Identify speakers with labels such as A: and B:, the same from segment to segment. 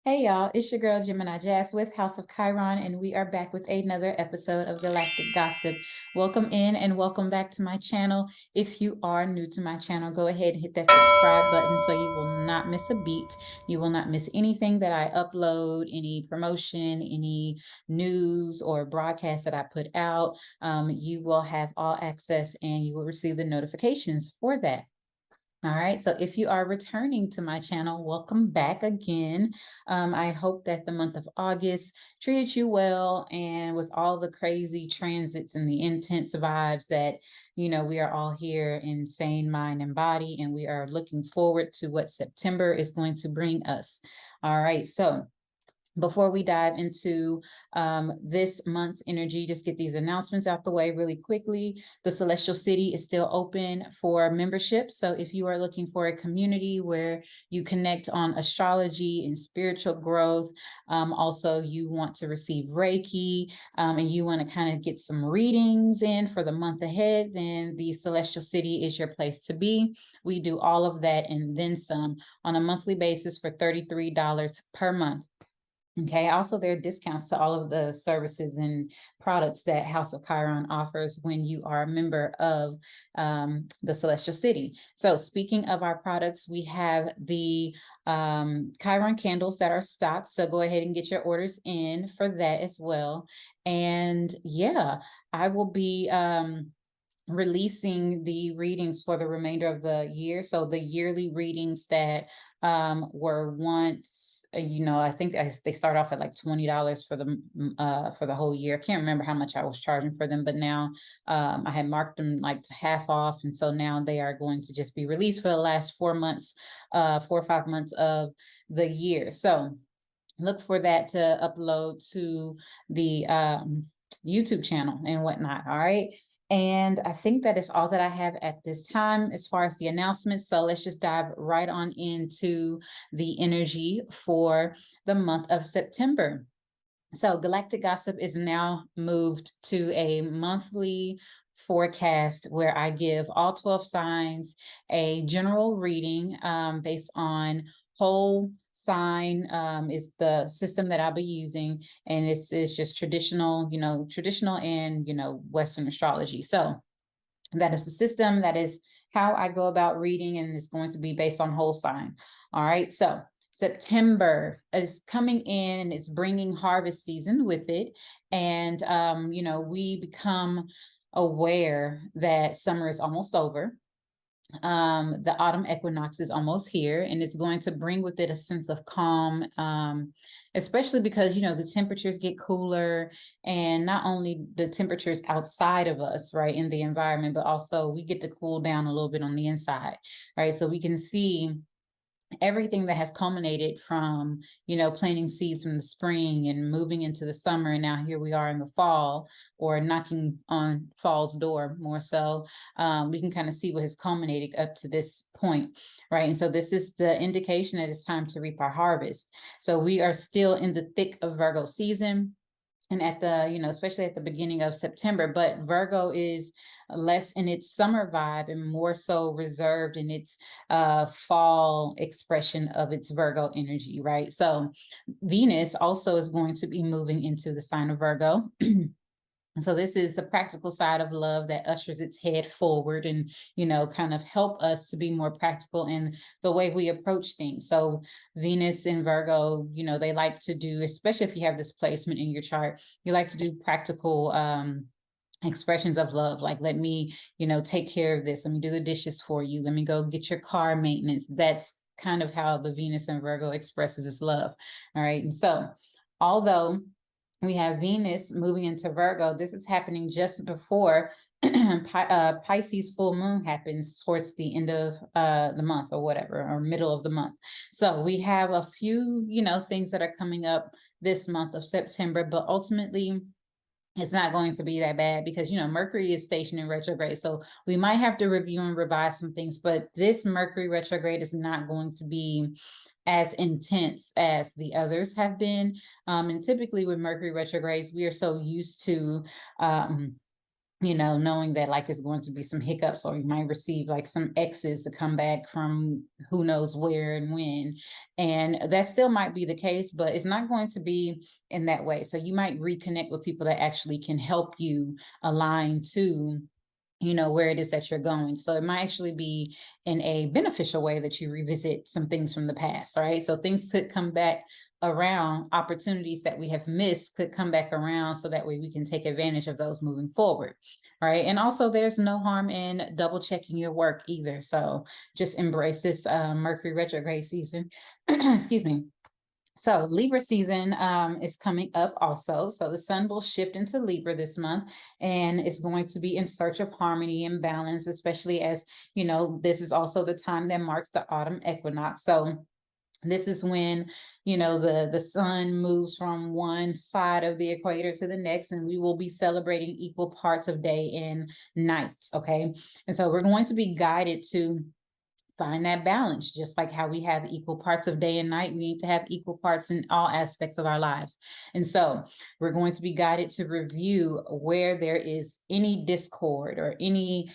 A: Hey y'all, it's your girl Gemini Jazz with House of Chiron, and we are back with another episode of Galactic Gossip. Welcome in and welcome back to my channel. If you are new to my channel, go ahead and hit that subscribe button so you will not miss a beat. You will not miss anything that I upload, any promotion, any news or broadcast that I put out. You will have all access and you will receive the notifications for that. All right, so if you are returning to my channel, welcome back again. I hope that the month of August treated you well, and with all the crazy transits and the intense vibes that, we are all here in sane mind and body, and we are looking forward to what September is going to bring us. All right, so before we dive into this month's energy, just get these announcements out the way really quickly. The Celestial City is still open for membership. So if you are looking for a community where you connect on astrology and spiritual growth, also you want to receive Reiki, and you want to kind of get some readings in for the month ahead, then the Celestial City is your place to be. We do all of that and then some on a monthly basis for $33 per month. Okay, also there are discounts to all of the services and products that House of Chiron offers when you are a member of the Celestial City. So speaking of our products, we have the Chiron candles that are stocked. So go ahead and get your orders in for that as well. And yeah, I will be releasing the readings for the remainder of the year. So the yearly readings that were once, I think they start off at like $20 for the whole year. I can't remember how much I was charging for them, but now I had marked them like to half off, and so now they are going to just be released for the last 4 months, 4 or 5 months of the year. So look for that to upload to the YouTube channel and whatnot. All right. And I think that is all that I have at this time as far as the announcements. So let's just dive right on into the energy for the month of September. So Galactic Gossip is now moved to a monthly forecast where I give all 12 signs a general reading based on whole sign is the system that I'll be using, and it's just traditional, traditional and Western astrology. So that is the system, that is how I go about reading, and it's going to be based on whole sign. All right, so September is coming in and it's bringing harvest season with it. And, we become aware that summer is almost over. The autumn equinox is almost here, and it's going to bring with it a sense of calm, especially because the temperatures get cooler, and not only the temperatures outside of us, right, in the environment, but also we get to cool down a little bit on the inside, right? So we can see everything that has culminated from planting seeds from the spring and moving into the summer, and now here we are in the fall, or knocking on fall's door more so. We can kind of see what has culminated up to this point, right? And so this is the indication that it's time to reap our harvest. So we are still in the thick of Virgo season, and at the especially at the beginning of September, but Virgo is less in its summer vibe and more so reserved in its fall expression of its Virgo energy, right? So Venus also is going to be moving into the sign of Virgo. So this is the practical side of love that ushers its head forward and, kind of help us to be more practical in the way we approach things. So Venus in Virgo, they like to do, especially if you have this placement in your chart, you like to do practical expressions of love. Like, let me, take care of this. Let me do the dishes for you. Let me go get your car maintenance. That's kind of how the Venus in Virgo expresses its love. All right. And so although we have Venus moving into Virgo, this is happening just before Pisces full moon happens towards the end of the month or whatever, or middle of the month. So we have a few, things that are coming up this month of September, but ultimately it's not going to be that bad because, Mercury is stationed in retrograde. So we might have to review and revise some things, but this Mercury retrograde is not going to be as intense as the others have been. And typically with Mercury retrogrades, we are so used to you know, knowing that like it's going to be some hiccups, or you might receive like some X's to come back from who knows where and when. And that still might be the case, but it's not going to be in that way. So you might reconnect with people that actually can help you align to, you know, where it is that you're going. So it might actually be in a beneficial way that you revisit some things from the past, right? So things could come back around, opportunities that we have missed could come back around, so that way we can take advantage of those moving forward, right? And also there's no harm in double checking your work either. So just embrace this Mercury retrograde season. Excuse me. So Libra season is coming up also. So the sun will shift into Libra this month, and it's going to be in search of harmony and balance, especially as, you know, this is also the time that marks the autumn equinox. So this is when, you know, the sun moves from one side of the equator to the next, and we will be celebrating equal parts of day and night. Okay. And so we're going to be guided to find that balance, just like how we have equal parts of day and night. We need to have equal parts in all aspects of our lives. And so we're going to be guided to review where there is any discord or any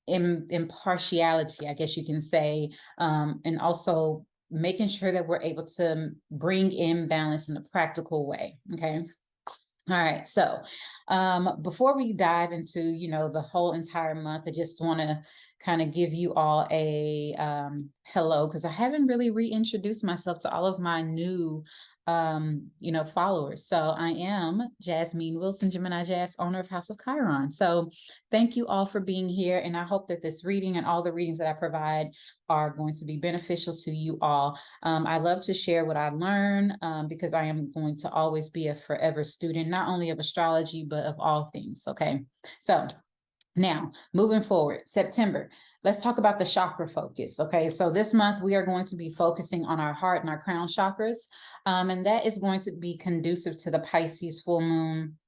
A: impartiality, I guess you can say, and also making sure that we're able to bring in balance in a practical way. Okay. All right. So before we dive into, you know, the whole entire month, I just want to kind of give you all a hello, because I haven't really reintroduced myself to all of my new you know, followers. So I am Jasmeen Wilson, Gemini Jazz, owner of House of Chiron. So thank you all for being here, and I hope that this reading and all the readings that I provide are going to be beneficial to you all. I love to share what I learn, because I am going to always be a forever student, not only of astrology, but of all things. Okay. So now, moving forward, September, let's talk about the chakra focus. Okay, so this month we are going to be focusing on our heart and our crown chakras, and that is going to be conducive to the Pisces full moon,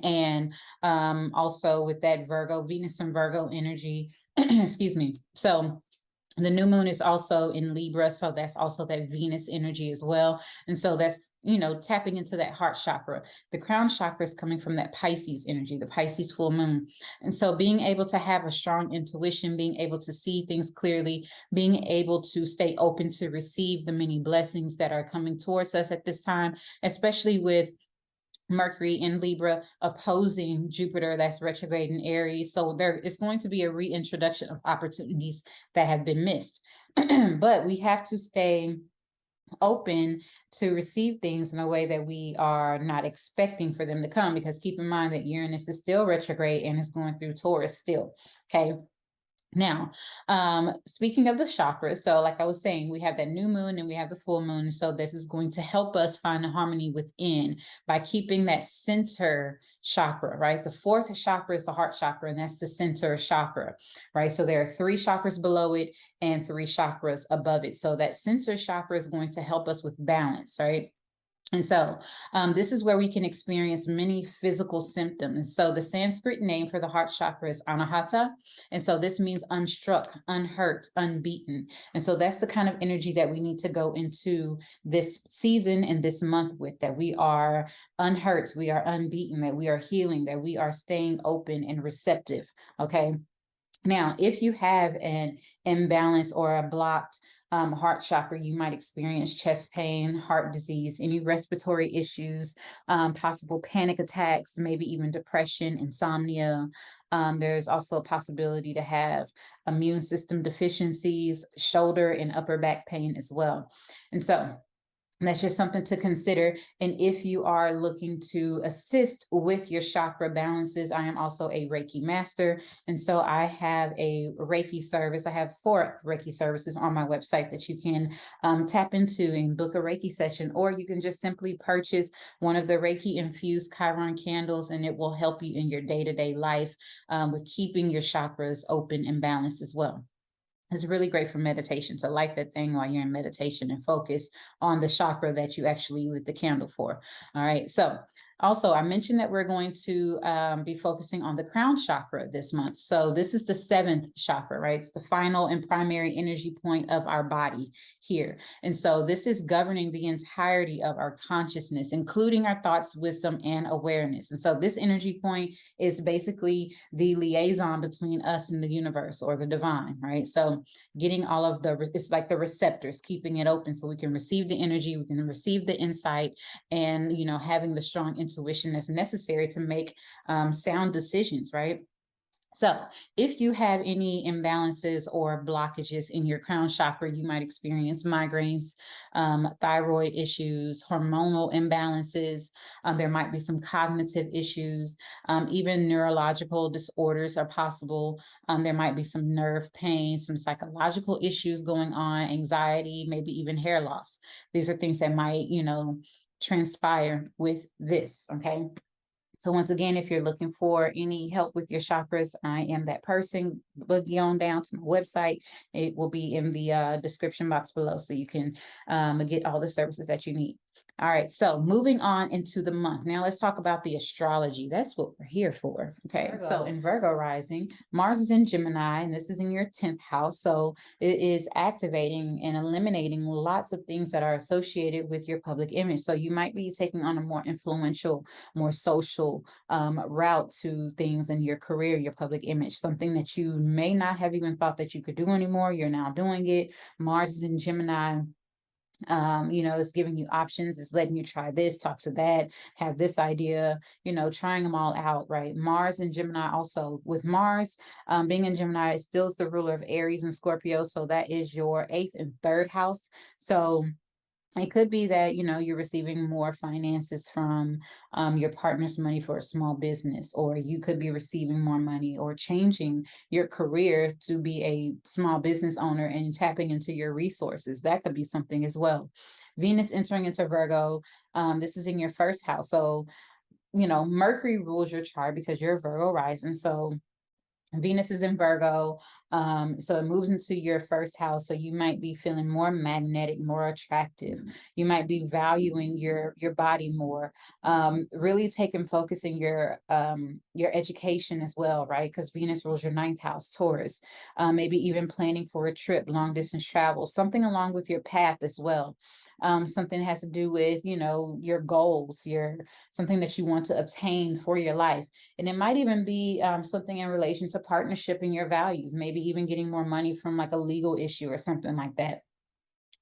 A: and also with that Virgo, Venus and Virgo energy. Excuse me. So the new moon is also in Libra, so that's also that Venus energy as well. And so that's, you know, tapping into that heart chakra. The crown chakra is coming from that Pisces energy, the Pisces full moon. And so being able to have a strong intuition, being able to see things clearly, being able to stay open to receive the many blessings that are coming towards us at this time, especially with Mercury in Libra opposing Jupiter, that's retrograde in Aries. So there is going to be a reintroduction of opportunities that have been missed. But we have to stay open to receive things in a way that we are not expecting for them to come, because keep in mind that Uranus is still retrograde and is going through Taurus still. Okay. Now, speaking of the chakras, so like I was saying, we have that new moon and we have the full moon. So this is going to help us find the harmony within by keeping that center chakra, right? The fourth chakra is the heart chakra, and that's the center chakra, right? So there are 3 chakras below it and 3 chakras above it. So that center chakra is going to help us with balance, right? And so this is where we can experience many physical symptoms. So the Sanskrit name for the heart chakra is Anahata. And so this means unstruck, unhurt, unbeaten. And so that's the kind of energy that we need to go into this season and this month with, that we are unhurt, we are unbeaten, that we are healing, that we are staying open and receptive. Okay. Now, if you have an imbalance or a blocked heart chakra, you might experience chest pain, heart disease, any respiratory issues, possible panic attacks, maybe even depression, insomnia. There's also a possibility to have immune system deficiencies, shoulder and upper back pain as well. And so that's just something to consider. And if you are looking to assist with your chakra balances, I am also a Reiki master. And so I have a Reiki service. I have 4 Reiki services on my website that you can tap into and book a Reiki session, or you can just simply purchase one of the Reiki infused Chiron candles, and it will help you in your day-to-day life with keeping your chakras open and balanced as well. It's really great for meditation, to light that thing while you're in meditation and focus on the chakra that you actually lit the candle for. All right. So Also, I mentioned that we're going to be focusing on the crown chakra this month. So this is the 7th chakra, right? It's the final and primary energy point of our body here. And so this is governing the entirety of our consciousness, including our thoughts, wisdom, and awareness. And so this energy point is basically the liaison between us and the universe or the divine, right? So getting all of it's like the receptors, keeping it open so we can receive the energy, we can receive the insight, and having the strong intuition that's necessary to make sound decisions, right? So if you have any imbalances or blockages in your crown chakra, you might experience migraines, thyroid issues, hormonal imbalances. There might be some cognitive issues, even neurological disorders are possible. There might be some nerve pain, some psychological issues going on, anxiety, maybe even hair loss. These are things that might, transpire with this, okay? So once again, if you're looking for any help with your chakras, I am that person. Boogie on down to my website. It will be in the description box below, so you can get all the services that you need. All right, so moving on into the month. Now let's talk about the astrology. That's what we're here for. Okay, Virgo. So in Virgo rising, Mars is in Gemini, and this is in your 10th house. So it is activating and eliminating lots of things that are associated with your public image. So you might be taking on a more influential, more social route to things in your career, your public image, something that you may not have even thought that you could do anymore. You're now doing it. Mars is in Gemini. It's giving you options, it's letting you try this, talk to that, have this idea, trying them all out, right? Mars and Gemini also. With Mars being in Gemini, it still is the ruler of Aries and Scorpio, so that is your 8th and 3rd house. So it could be that, you're receiving more finances from your partner's money for a small business, or you could be receiving more money or changing your career to be a small business owner and tapping into your resources. That could be something as well. Venus entering into Virgo. This is in your 1st house. So, Mercury rules your chart because you're a Virgo rising. So Venus is in Virgo, so it moves into your 1st house. So you might be feeling more magnetic, more attractive. You might be valuing your body more. Really focusing your education as well, right? Because Venus rules your 9th house, Taurus. Maybe even planning for a trip, long distance travel, something along with your path as well. Something that has to do with your goals, something that you want to obtain for your life. And it might even be something in relation to partnership and your values, maybe even getting more money from like a legal issue or something like that.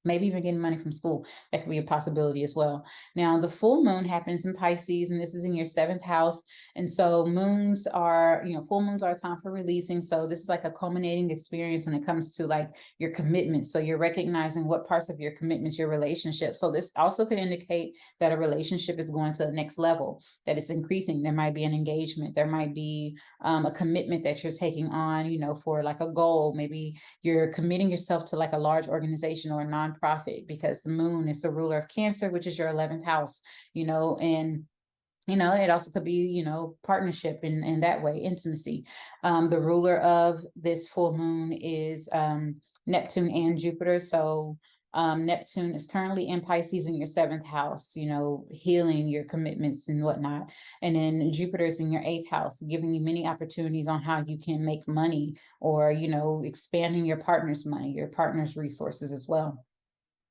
A: Maybe even getting money from school. That could be a possibility as well. Now, the full moon happens in Pisces, and this is in your 7th house. And so full moons are a time for releasing. So this is like a culminating experience when it comes to like your commitment. So you're recognizing what parts of your commitments, your relationship. So this also could indicate that a relationship is going to the next level, that it's increasing. There might be an engagement. There might be a commitment that you're taking on, for like a goal. Maybe you're committing yourself to like a large organization or a nonprofit, because the moon is the ruler of Cancer, which is your 11th house, and it also could be, partnership in that way, intimacy. The ruler of this full moon is Neptune and Jupiter. So Neptune is currently in Pisces in your 7th house, healing your commitments and whatnot. And then Jupiter is in your 8th house, giving you many opportunities on how you can make money, or, expanding your partner's money, your partner's resources as well.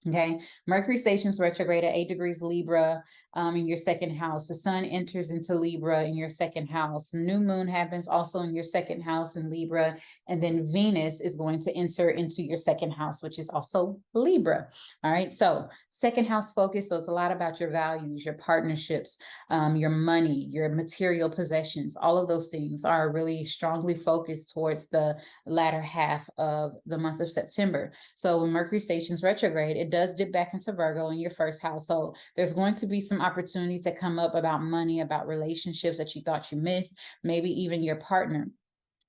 A: Okay, Mercury stations retrograde at 8 degrees Libra in your 2nd house. The sun enters into Libra in your 2nd house. New moon happens also in your 2nd house in Libra. And then Venus is going to enter into your 2nd house, which is also Libra. All right, so 2nd house focus. So it's a lot about your values, your partnerships, your money, your material possessions. All of those things are really strongly focused towards the latter half of the month of September. So when Mercury stations retrograde, it does dip back into Virgo in your 1st house. So there's going to be some opportunities that come up about money, about relationships that you thought you missed, maybe even your partner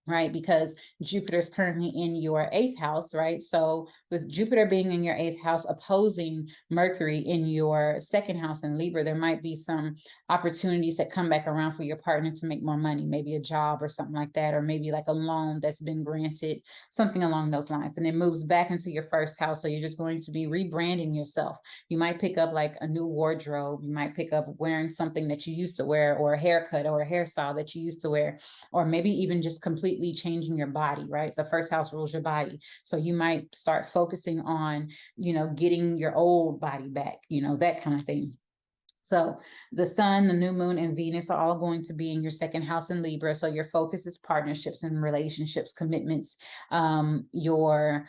A: right? Because Jupiter is currently in your 8th house, right? So with Jupiter being in your 8th house, opposing Mercury in your 2nd house in Libra, there might be some opportunities that come back around for your partner to make more money, maybe a job or something like that, or maybe like a loan that's been granted, something along those lines. And it moves back into your 1st house. So you're just going to be rebranding yourself. You might pick up like a new wardrobe. You might pick up wearing something that you used to wear, or a haircut or a hairstyle that you used to wear, or maybe even just completely changing your body, right? The 1st house rules your body. So you might start focusing on, getting your old body back, that kind of thing. So the sun, the new moon, and Venus are all going to be in your 2nd house in Libra. So your focus is partnerships and relationships, commitments, your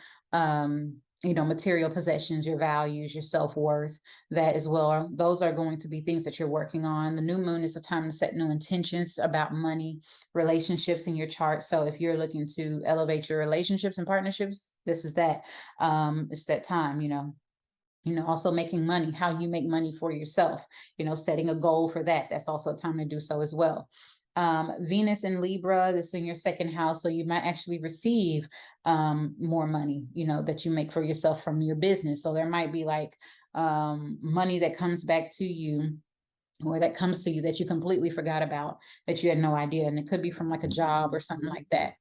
A: material possessions, your values, your self-worth, that as well. Those are going to be things that you're working on. The new moon is a time to set new intentions about money, relationships in your chart. So if you're looking to elevate your relationships and partnerships, this is that. It's that time, also making money, how you make money for yourself, setting a goal for that. That's also a time to do so as well. Venus in Libra, this is in your 2nd house. So you might actually receive more money, that you make for yourself from your business. So there might be like money that comes back to you, or that comes to you that you completely forgot about, that you had no idea. And it could be from like a job or something like that.